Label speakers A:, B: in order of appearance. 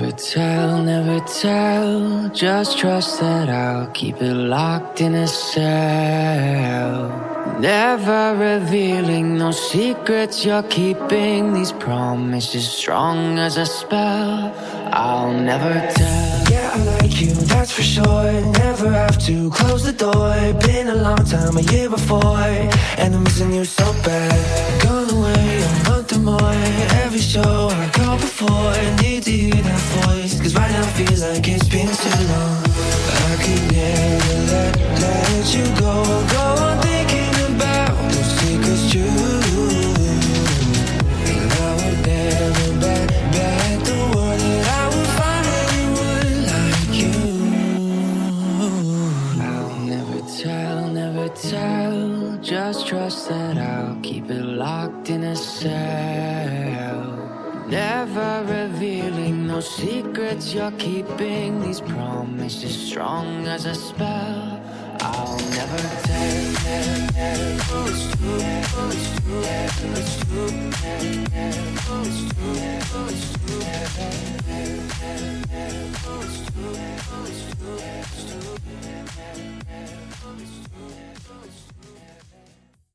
A: Never tell, never tell. Just trust that I'll keep it locked in a cell. Never revealing no secrets you're keeping. These promises strong as a spell. I'll never tell.
B: Yeah, I like you, that's for sure. Never have to close the door. Been a long time, a year before, and I'm missing you so bad. Gone away a month or more. Every show I go before, I need to hear that voice, cause right now feels like it's been too long. I could never let you go. Go on thinking about those secrets true. And I would never bet the world that I would find anyone like you.
A: I'll never tell, never tell. Just trust that I'll keep it locked in a cell. Never revealing no secrets you're keeping. These promises strong as a spell. I'll never tell. It's true, it's true, it's true, it's true.